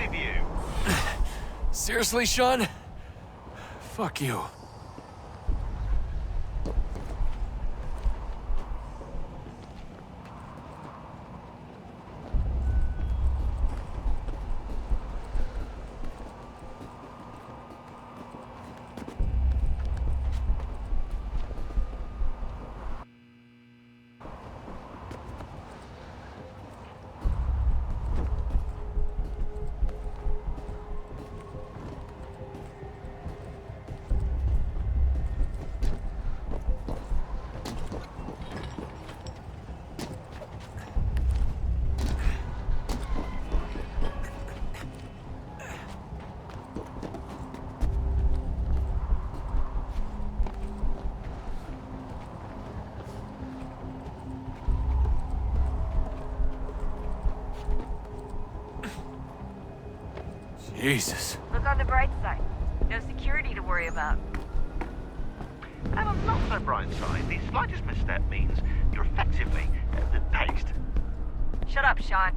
with you. Seriously, Sean? Fuck you. Jesus. Look on the bright side. No security to worry about. And on the not so bright side, the slightest misstep means you're effectively paced. Shut up, Sean.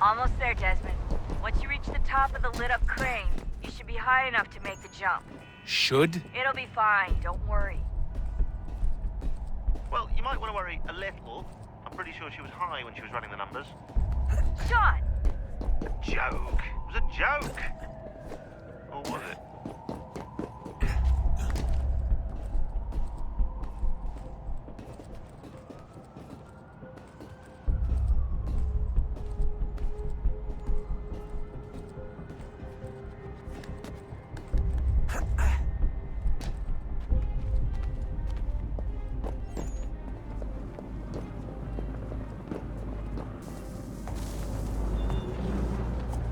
Almost there, Desmond. Once you reach the top of the lit-up crane, you should be high enough to make the jump. Should? It'll be fine, don't worry. Well, you might want to worry a little. I'm pretty sure she was high when she was running the numbers. Sean! A joke. It was a joke. Or was it?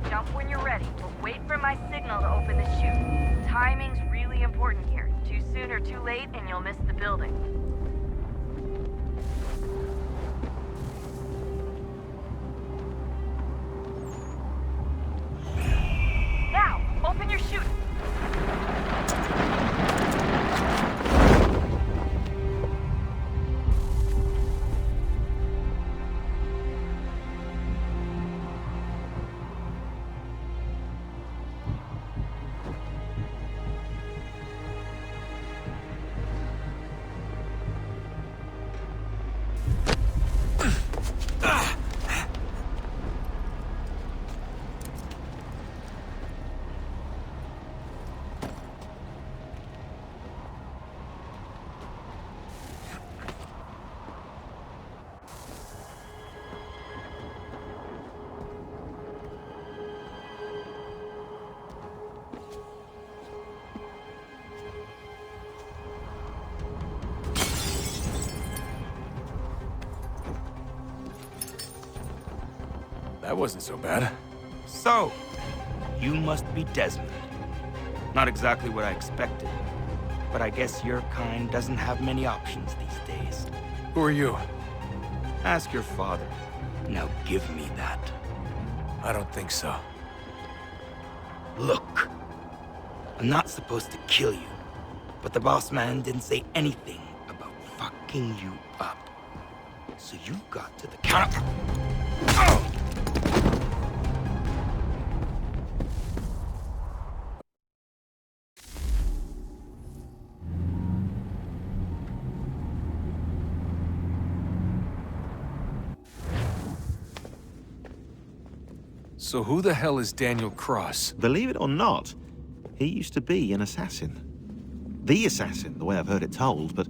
Jump when you're ready, but wait for my signal to open the chute. Timing's really important here. Too soon or too late, and you'll miss the building. Now, open your chute. That wasn't so bad. So, you must be Desmond. Not exactly what I expected, but I guess your kind doesn't have many options these days. Who are you? Ask your father. Now give me that. I don't think so. Look, I'm not supposed to kill you, but the boss man didn't say anything about fucking you up. So you got to the counter. So who the hell is Daniel Cross? Believe it or not, he used to be an assassin. The assassin, the way I've heard it told, but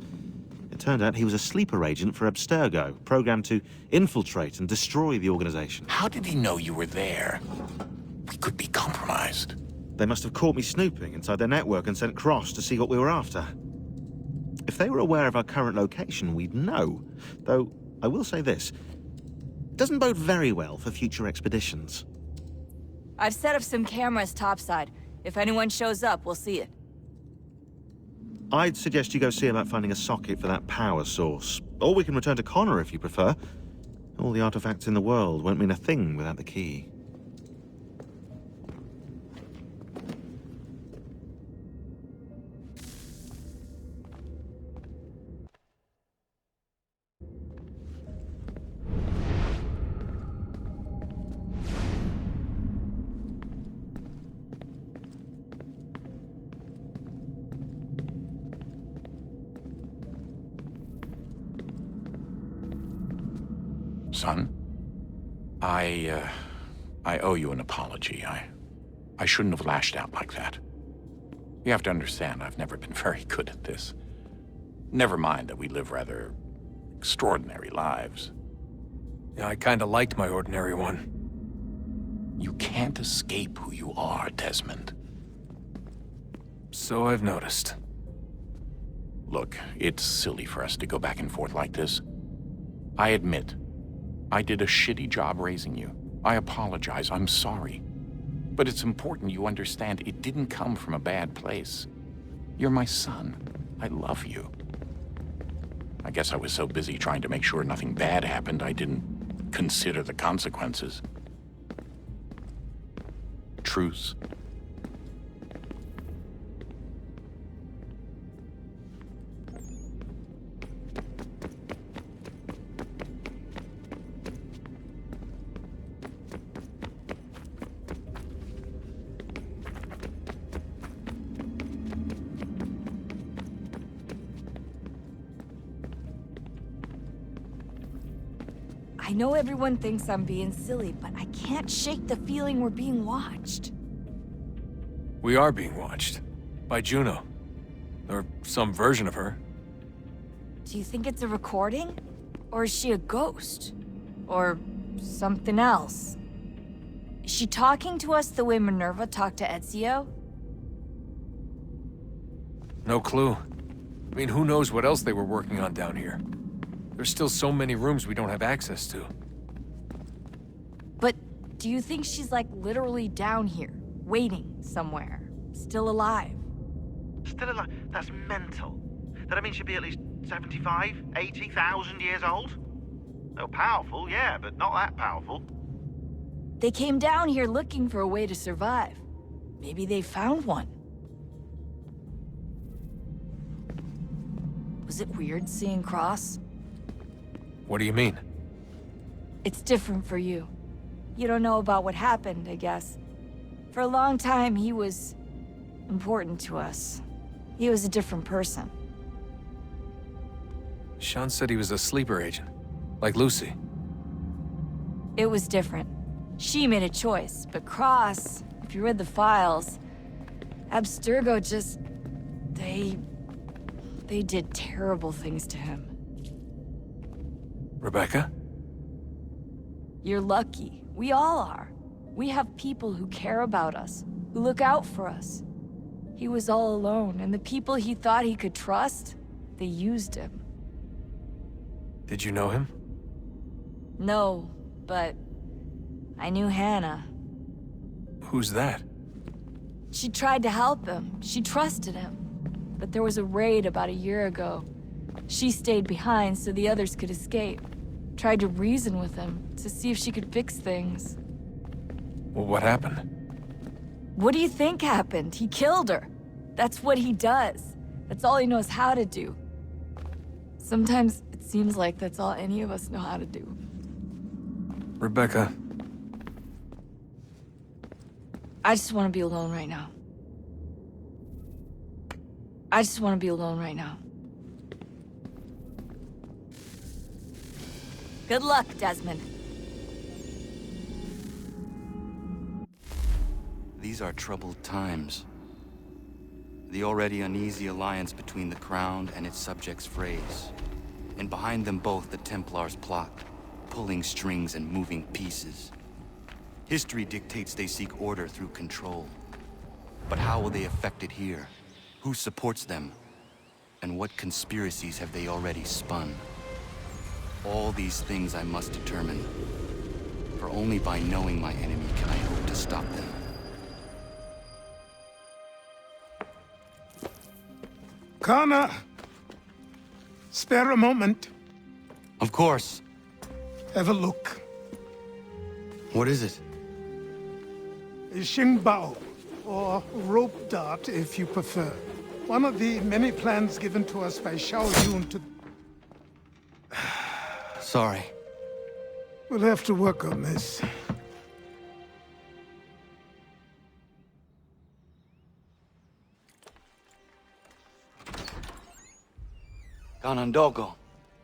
it turned out he was a sleeper agent for Abstergo, programmed to infiltrate and destroy the organization. How did he know you were there? We could be compromised. They must have caught me snooping inside their network and sent Cross to see what we were after. If they were aware of our current location, we'd know. Though, I will say this. It doesn't bode very well for future expeditions. I've set up some cameras topside. If anyone shows up, we'll see it. I'd suggest you go see about finding a socket for that power source. Or we can return to Connor if you prefer. All the artifacts in the world won't mean a thing without the key. Son, I owe you an apology. I shouldn't have lashed out like that. You have to understand, I've never been very good at this. Never mind that we live rather extraordinary lives. Yeah, I kinda liked my ordinary one. You can't escape who you are, Desmond. So I've noticed. Look, it's silly for us to go back and forth like this. I admit, I did a shitty job raising you. I apologize, I'm sorry. But it's important you understand it didn't come from a bad place. You're my son. I love you. I guess I was so busy trying to make sure nothing bad happened, I didn't consider the consequences. Truce. I know everyone thinks I'm being silly, but I can't shake the feeling we're being watched. We are being watched. By Juno. Or some version of her. Do you think it's a recording? Or is she a ghost? Or something else? Is she talking to us the way Minerva talked to Ezio? No clue. I mean, who knows what else they were working on down here? There's still so many rooms we don't have access to. But do you think she's like literally down here, waiting somewhere, still alive? Still alive? That's mental. That means she'd be at least 75, 80,000 years old? Oh, powerful, yeah, but not that powerful. They came down here looking for a way to survive. Maybe they found one. Was it weird seeing Cross? What do you mean? It's different for you. You don't know about what happened, I guess. For a long time, he was important to us. He was a different person. Sean said he was a sleeper agent. Like Lucy. It was different. She made a choice, but Cross, if you read the files, Abstergo just... They did terrible things to him. Rebecca? You're lucky. We all are. We have people who care about us, who look out for us. He was all alone, and the people he thought he could trust, they used him. Did you know him? No, but I knew Hannah. Who's that? She tried to help him. She trusted him. But there was a raid about a year ago. She stayed behind so the others could escape. Tried to reason with him to see if she could fix things. Well, what happened? What do you think happened? He killed her. That's what he does. That's all he knows how to do. Sometimes it seems like that's all any of us know how to do. Rebecca. I just want to be alone right now. I just want to be alone right now. Good luck, Desmond. These are troubled times. The already uneasy alliance between the Crown and its subjects frays. And behind them both the Templars plot, pulling strings and moving pieces. History dictates they seek order through control. But how will they affect it here? Who supports them? And what conspiracies have they already spun? All these things I must determine. For only by knowing my enemy can I hope to stop them. Connor! Spare a moment. Of course. Have a look. What is it? A Xingbao, or rope dart if you prefer. One of the many plans given to us by Xiao Yun to... Sorry. We'll have to work on this. Ganondogo,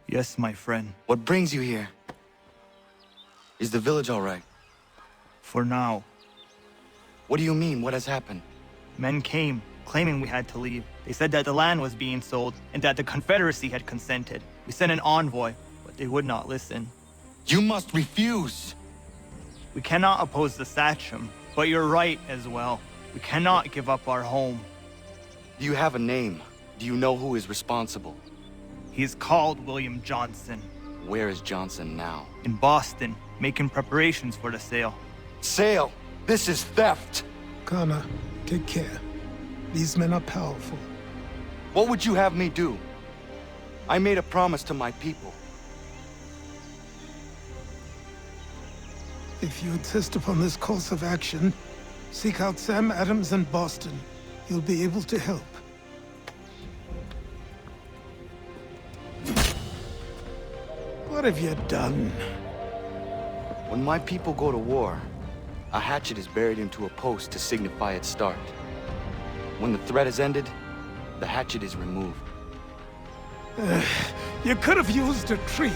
Yes, my friend. what brings you here? Is the village all right? For now. What do you mean? What has happened? Men came, claiming we had to leave. They said that the land was being sold, and that the Confederacy had consented. We sent an envoy, but they would not listen. You must refuse! We cannot oppose the Sachem, but you're right as well. We cannot give up our home. Do you have a name? Do you know who is responsible? He's called William Johnson, Where is Johnson now? in Boston, making preparations for the sale. Sale! This is theft! Connor, take care. These men are powerful. What would you have me do? I made a promise to my people. If you insist upon this course of action, seek out Sam Adams in Boston. He'll be able to help. What have you done? When my people go to war, a hatchet is buried into a post to signify its start. When the threat is ended, the hatchet is removed. You could have used a tree.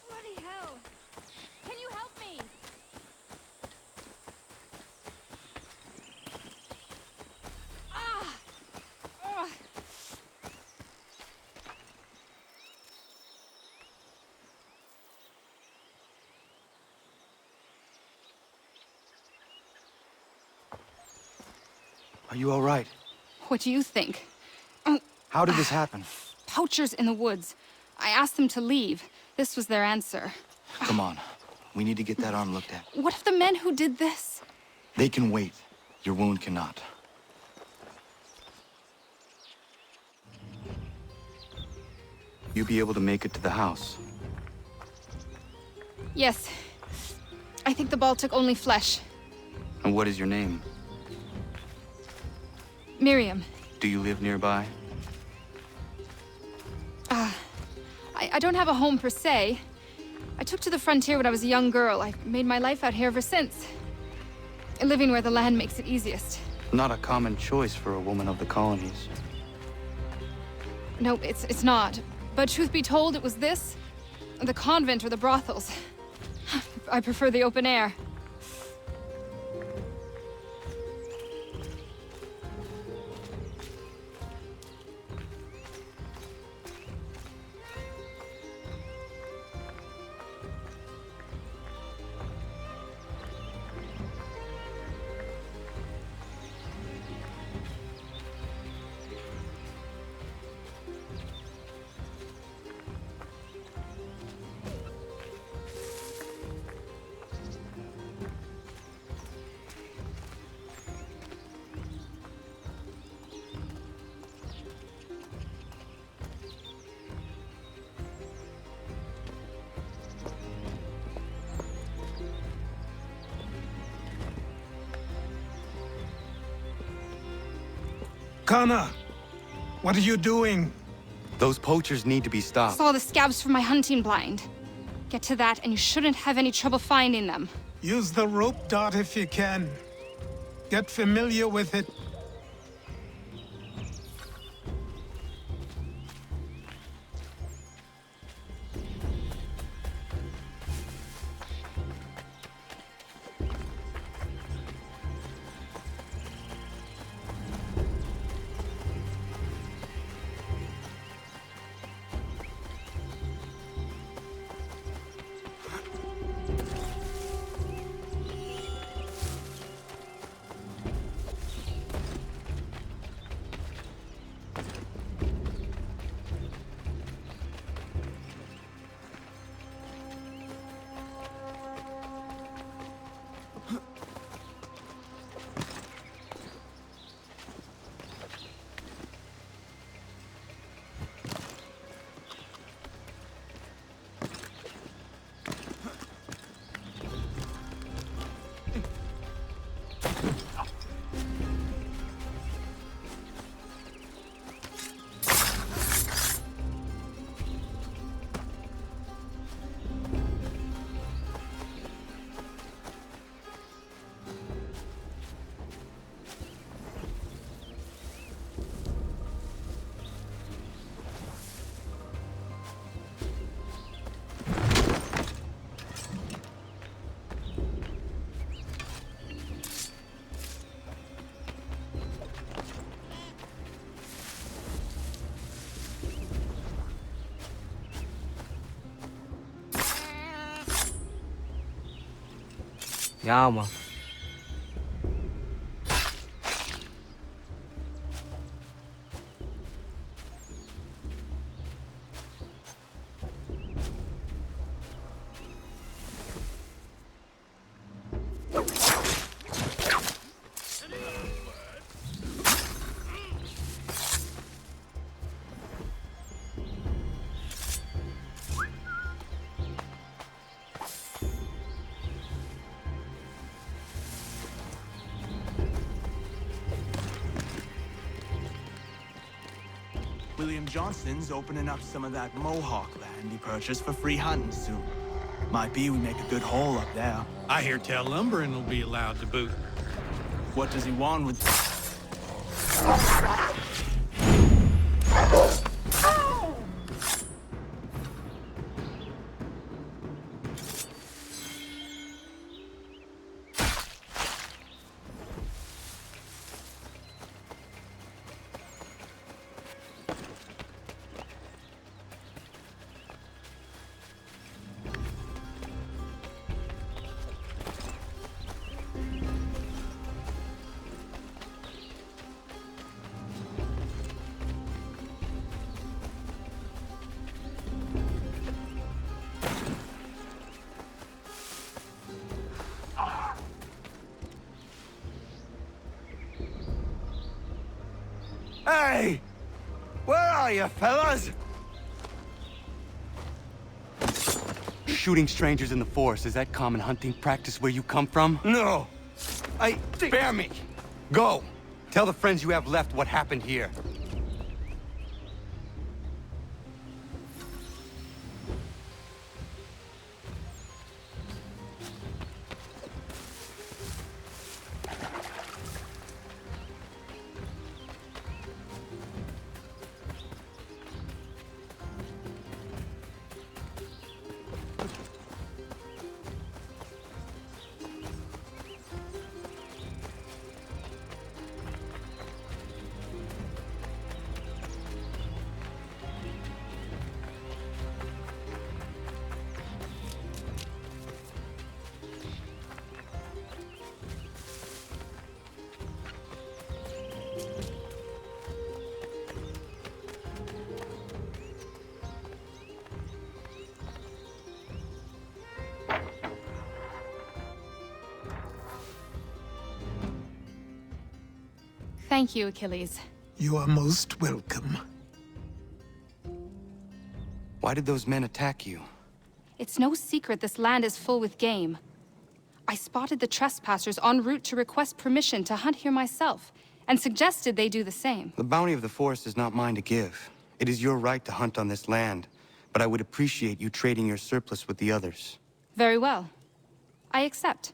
Bloody hell! Can you help me? Ah! Ugh. Are you all right? What do you think? How did this happen? Poachers in the woods. I asked them to leave. This was their answer. Come on. We need to get that arm looked at. What if the men who did this? They can wait. Your wound cannot. You be able to make it to the house? Yes. I think the ball took only flesh. And what is your name? Miriam. Do you live nearby? I don't have a home per se. I took to the frontier when I was a young girl. I've made my life out here ever since. Living where the land makes it easiest. Not a common choice for a woman of the colonies. No, it's not. But truth be told, it was this, the convent or the brothels. I prefer the open air. Connor, what are you doing? Those poachers need to be stopped. Saw the scabs from my hunting blind. Get to that, and you shouldn't have any trouble finding them. Use the rope dart if you can. Get familiar with it. Ja, man. William Johnston's opening up some of that Mohawk land he purchased for free hunting soon. Might be we make a good haul up there. I hear tell lumbering will be allowed to boot. What does he want with... Hey! Where are you, fellas? Shooting strangers in the forest, is that common hunting practice where you come from? No. Spare me. Go! Tell the friends you have left what happened here. Thank you, Achilles. You are most welcome. Why did those men attack you? It's no secret this land is full with game. I spotted the trespassers en route to request permission to hunt here myself, and suggested they do the same. The bounty of the forest is not mine to give. It is your right to hunt on this land, but I would appreciate you trading your surplus with the others. Very well. I accept.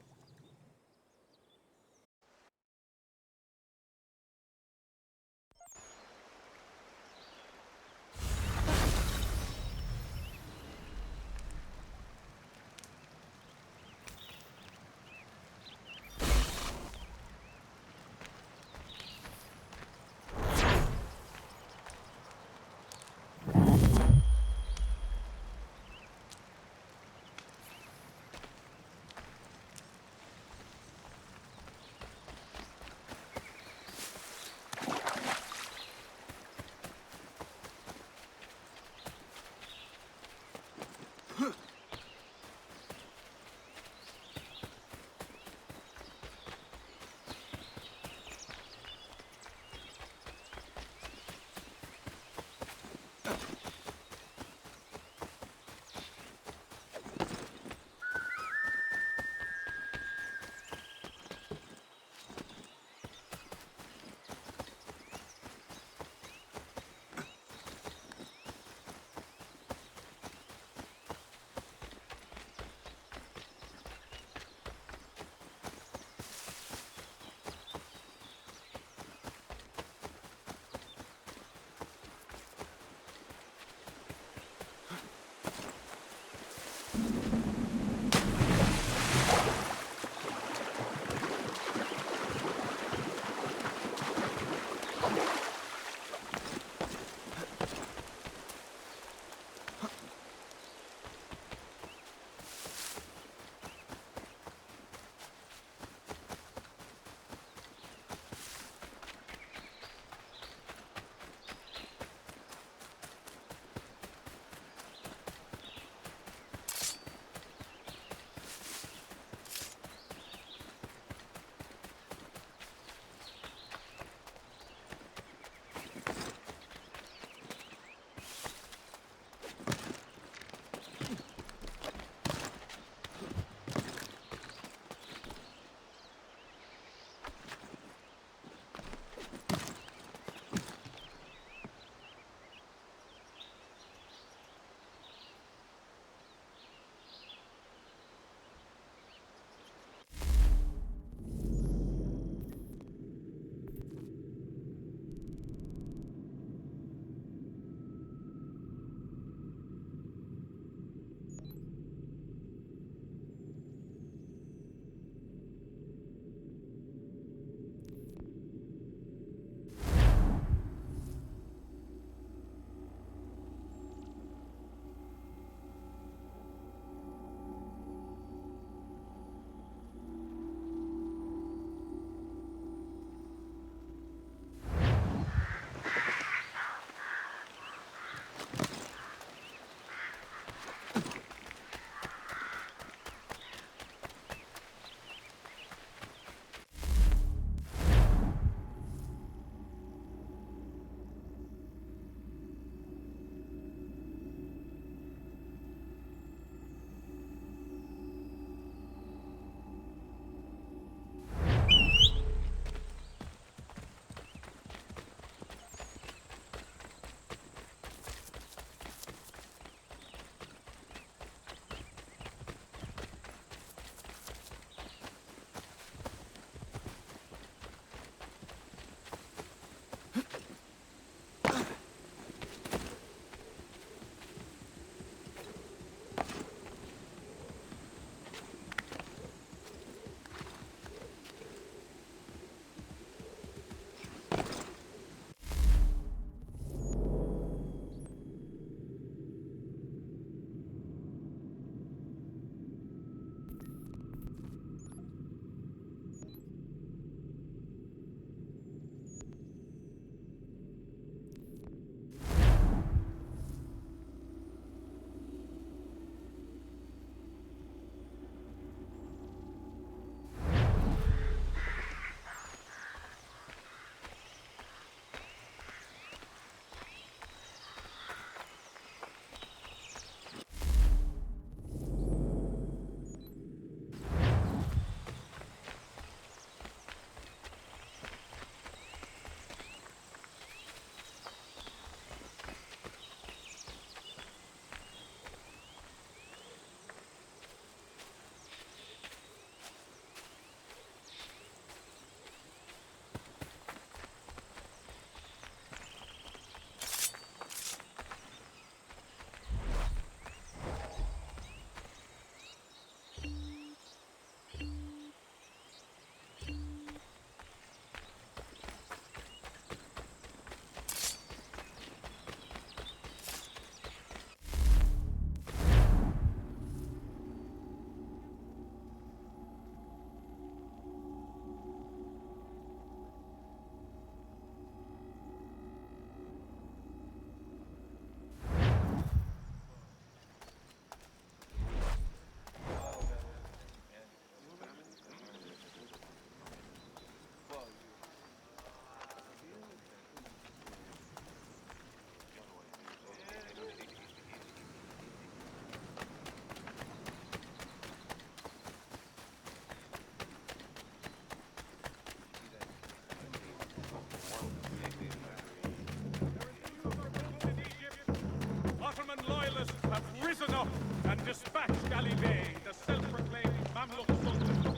Dispatch Galibay, the self-proclaimed Mamluk Sultan.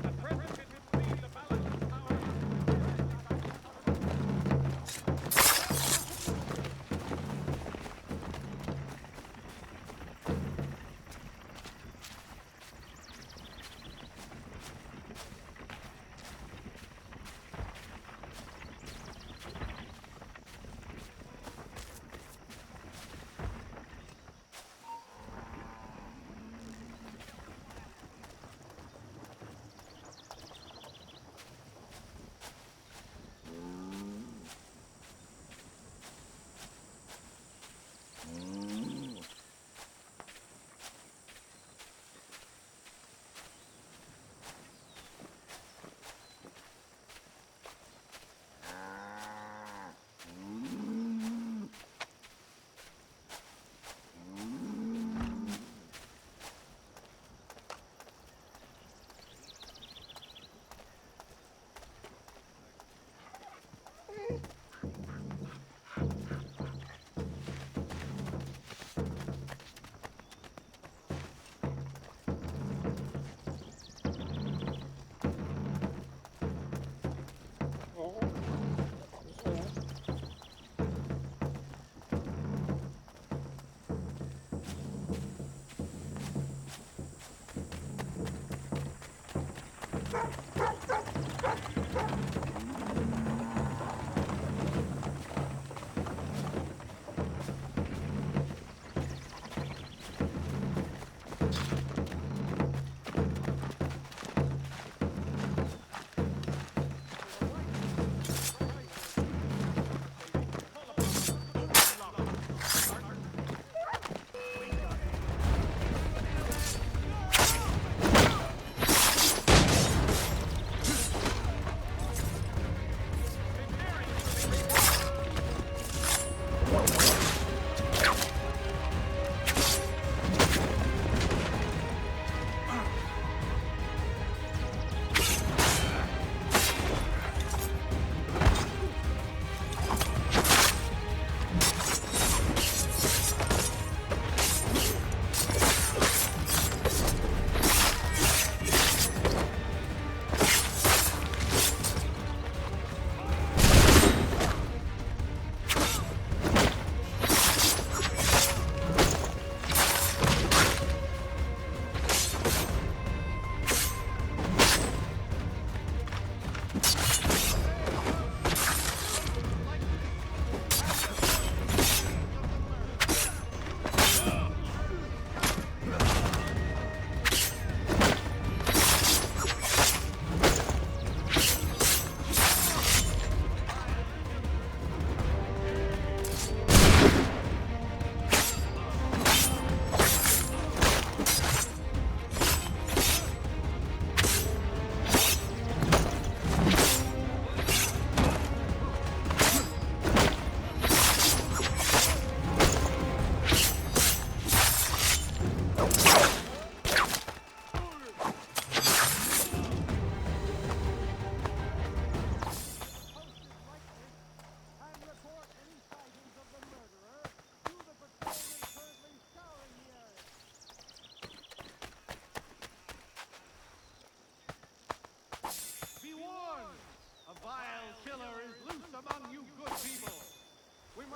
At present it would seem the balance of power.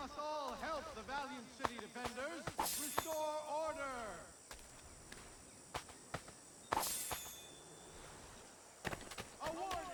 must all help the valiant city defenders restore order. A warning!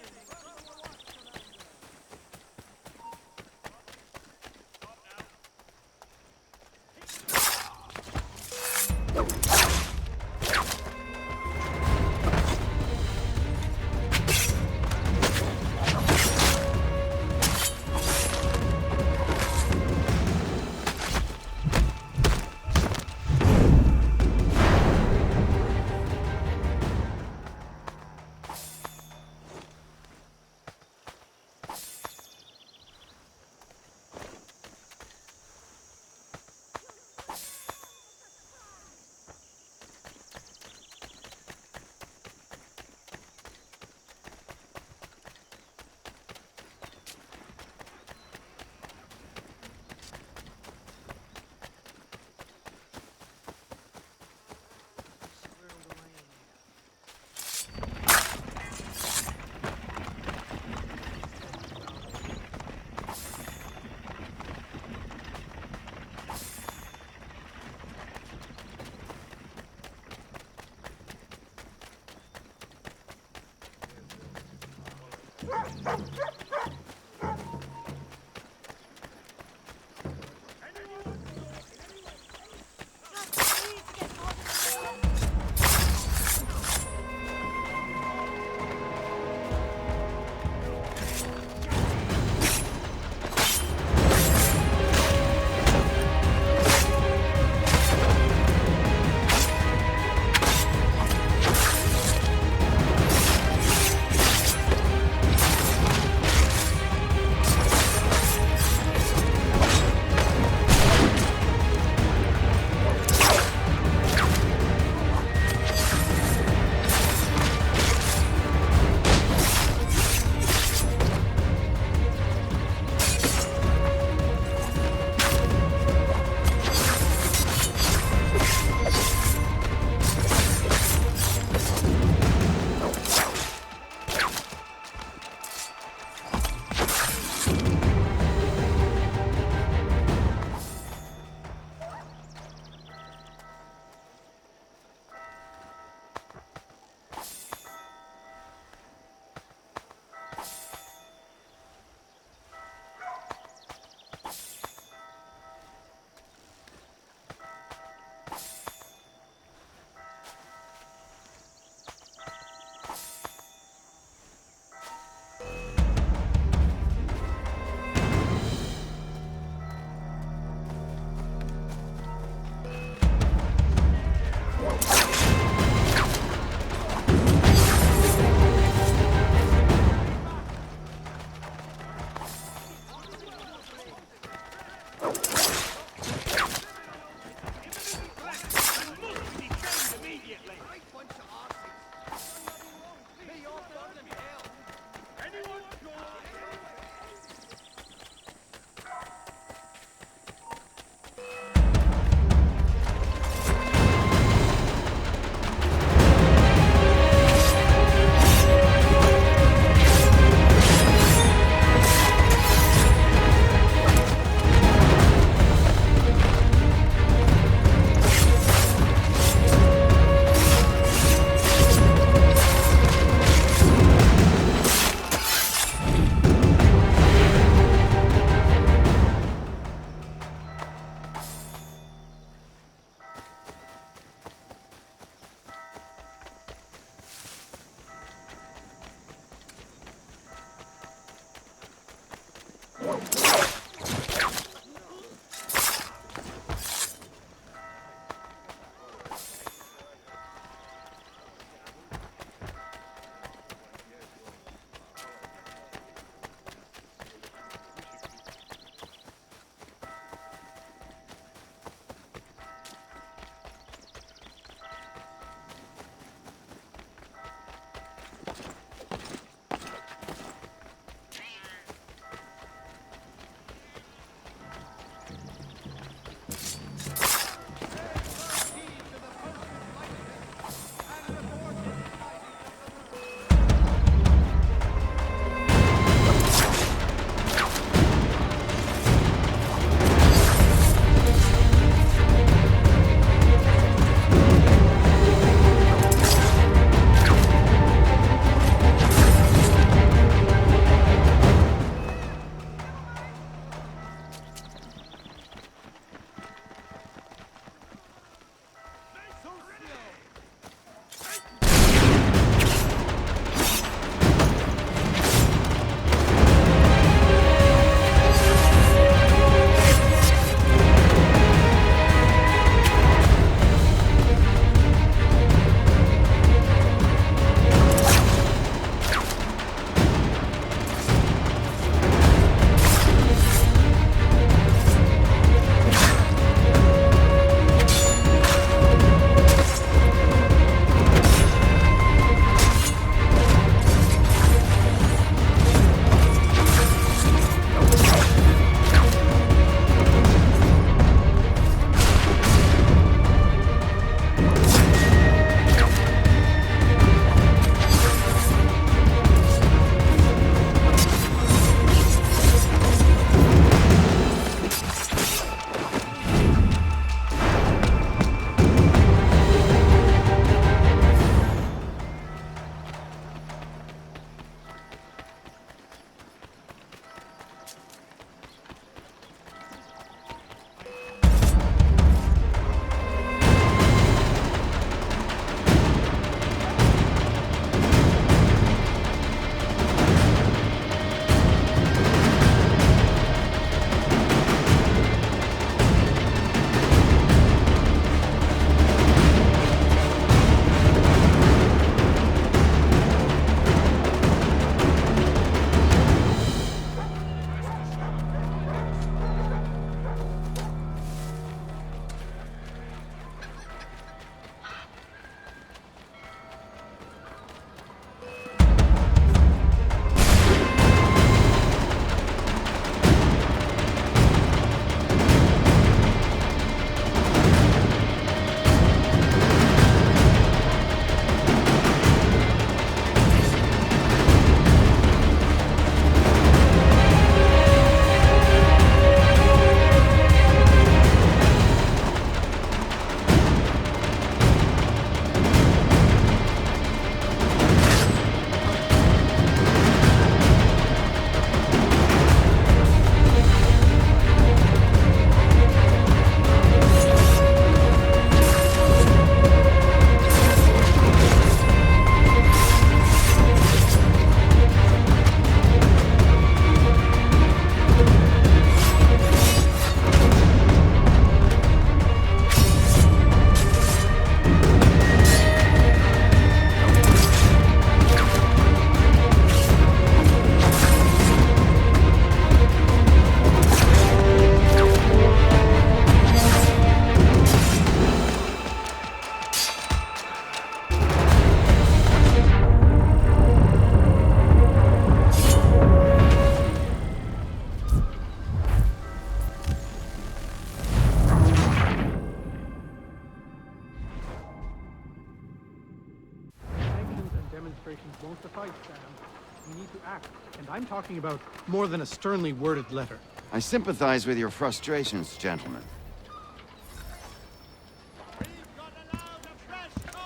act. And I'm talking about more than a sternly worded letter. I sympathize with your frustrations, gentlemen.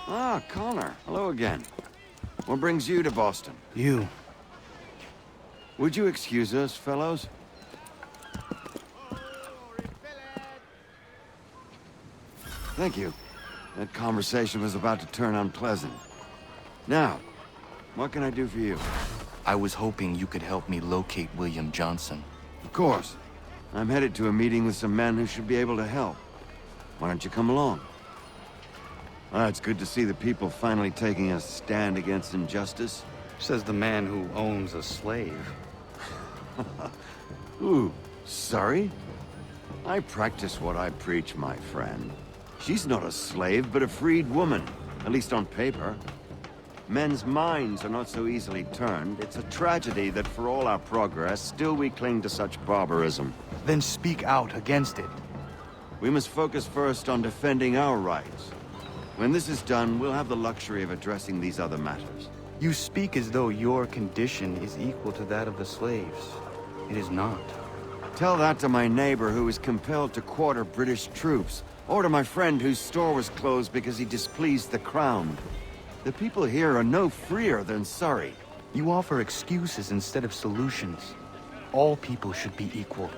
Ah, Connor. Hello again. What brings you to Boston? You. Would you excuse us, fellows? Thank you. That conversation was about to turn unpleasant. Now, what can I do for you? I was hoping you could help me locate William Johnson. Of course. I'm headed to a meeting with some men who should be able to help. Why don't you come along? Ah, it's good to see the people finally taking a stand against injustice. Says the man who owns a slave. Ooh, sorry? I practice what I preach, my friend. She's not a slave, but a freed woman, at least on paper. Men's minds are not so easily turned. It's a tragedy that for all our progress, still we cling to such barbarism. Then speak out against it. We must focus first on defending our rights. When this is done, we'll have the luxury of addressing these other matters. You speak as though your condition is equal to that of the slaves. It is not. Tell that to my neighbor who was compelled to quarter British troops, or to my friend whose store was closed because he displeased the Crown. The people here are no freer than Surrey. You offer excuses instead of solutions. All people should be equal,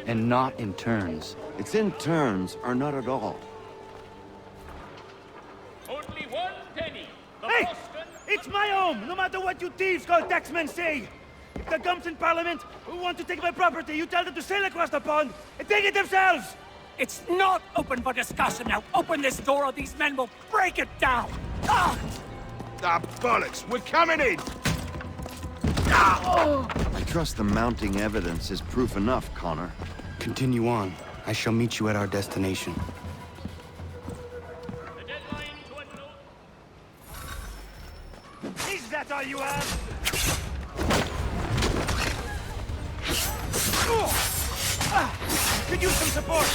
and not in turns. It's in turns, or not at all. Only 1 penny. The Hey! Boston... It's my home, no matter what you thieves called taxmen say! If the gums in Parliament who want to take my property, you tell them to sail across the pond and take it themselves! It's not open for discussion now. Open this door or these men will break it down. Ah! Ah, bollocks! We're coming in! I trust the mounting evidence is proof enough, Connor. Continue on. I shall meet you at our destination. Is that all you have? Could use some support!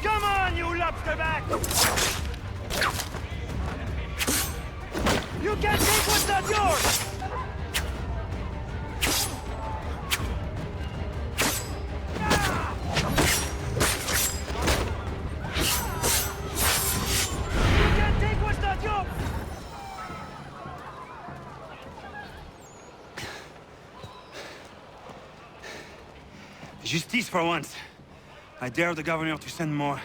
Come on, you lobsterback! You can't take what's not yours! You can't take what's not yours! Justice for once. I dare the governor to send more.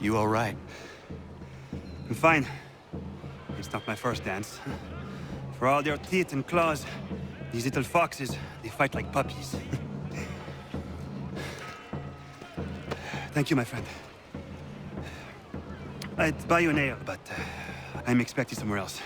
You all right? I'm fine. It's not my first dance. For all their teeth and claws, these little foxes, they fight like puppies. Thank you, my friend. I'd buy you an ale, but I'm expected somewhere else.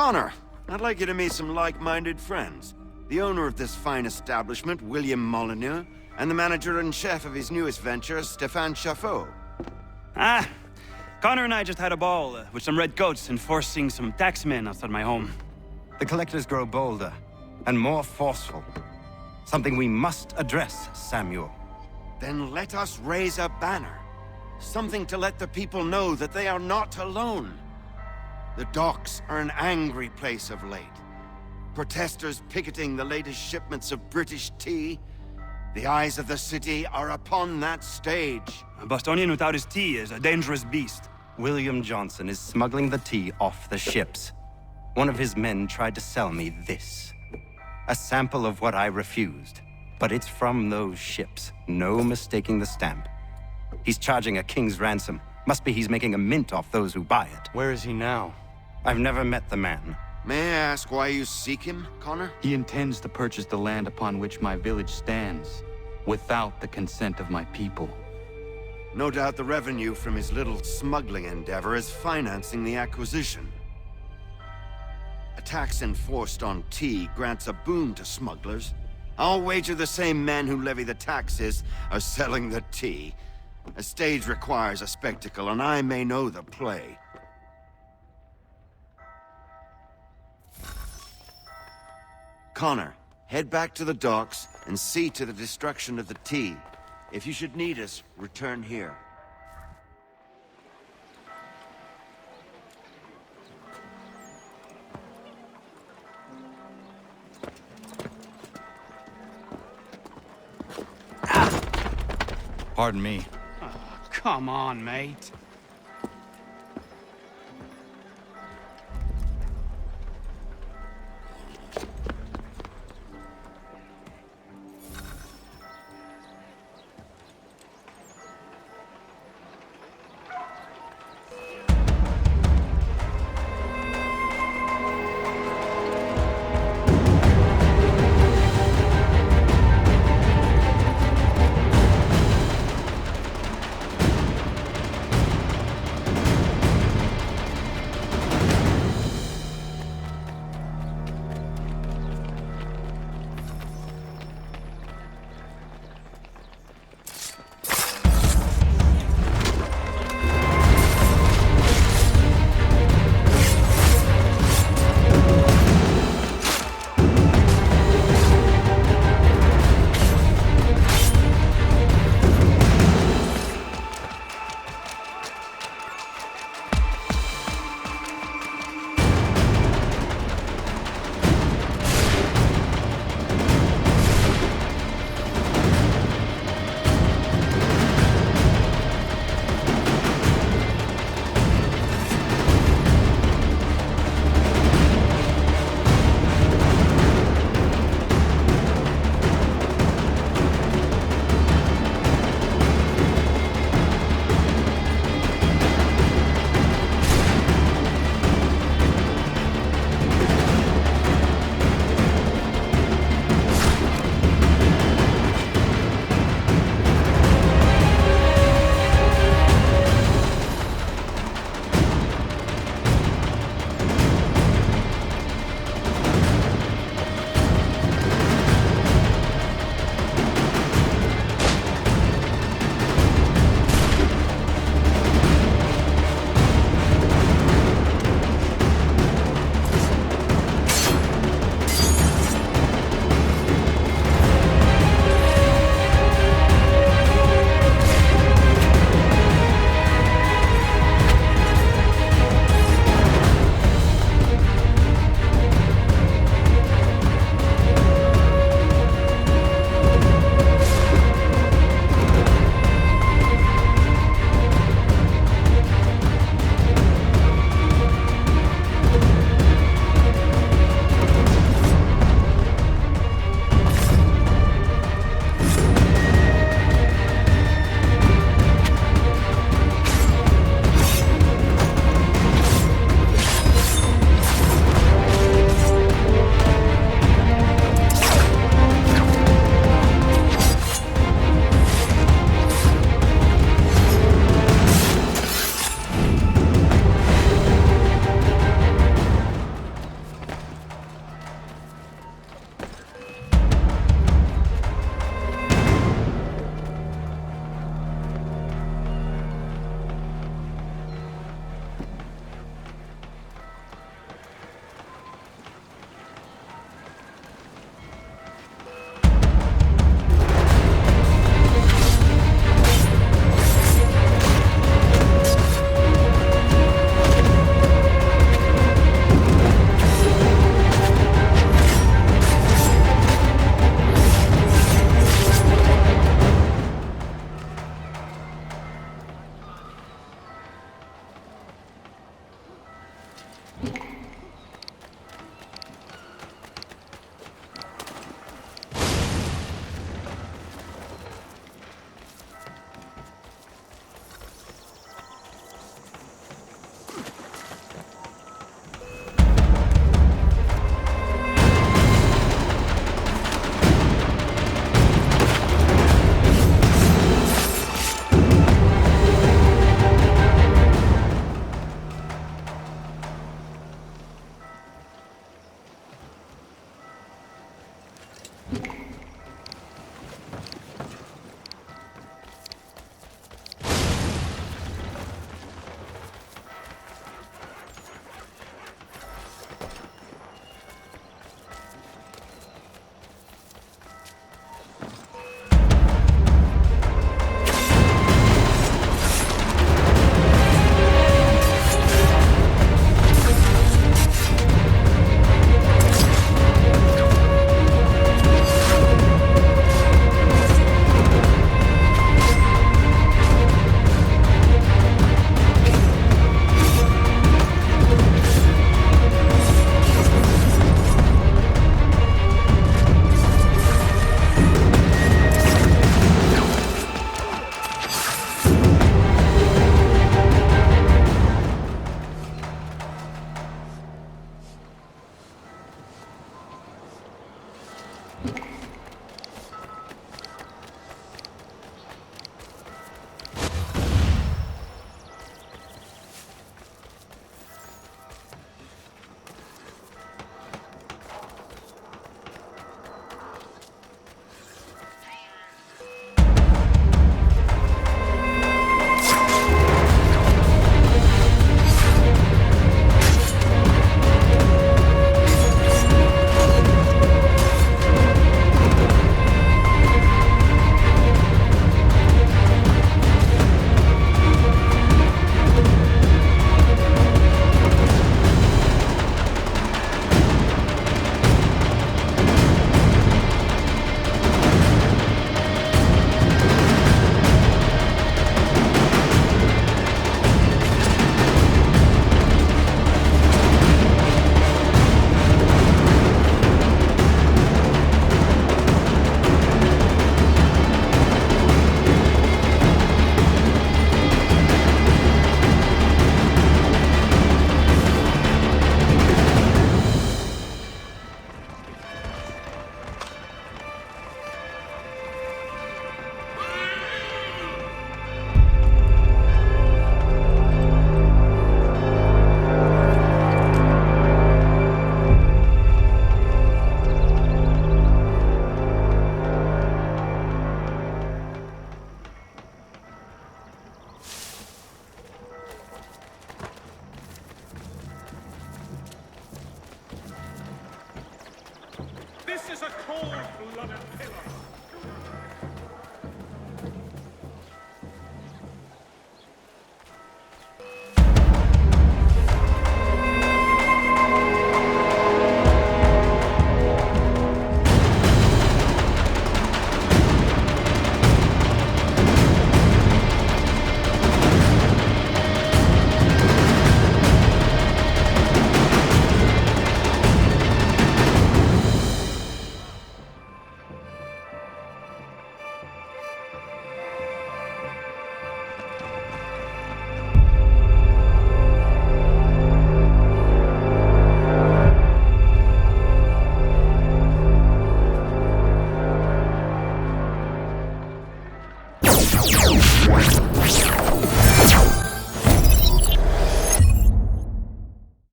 Connor, I'd like you to meet some like-minded friends. The owner of this fine establishment, William Molyneux, and the manager and chef of his newest venture, Stéphane Chaffeau. Ah, Connor and I just had a ball with some redcoats enforcing some taxmen outside my home. The collectors grow bolder and more forceful. Something we must address, Samuel. Then let us raise a banner. Something to let the people know that they are not alone. The docks are an angry place of late. Protesters picketing the latest shipments of British tea. The eyes of the city are upon that stage. A Bostonian without his tea is a dangerous beast. William Johnson is smuggling the tea off the ships. One of his men tried to sell me this. A sample of what I refused. But it's from those ships. No mistaking the stamp. He's charging a king's ransom. Must be he's making a mint off those who buy it. Where is he now? I've never met the man. May I ask why you seek him, Connor? He intends to purchase the land upon which my village stands, without the consent of my people. No doubt the revenue from his little smuggling endeavor is financing the acquisition. A tax enforced on tea grants a boon to smugglers. I'll wager the same men who levy the taxes are selling the tea. A stage requires a spectacle, and I may know the play. Connor, head back to the docks and see to the destruction of the tea. If you should need us, return here. Pardon me. Oh, come on, mate.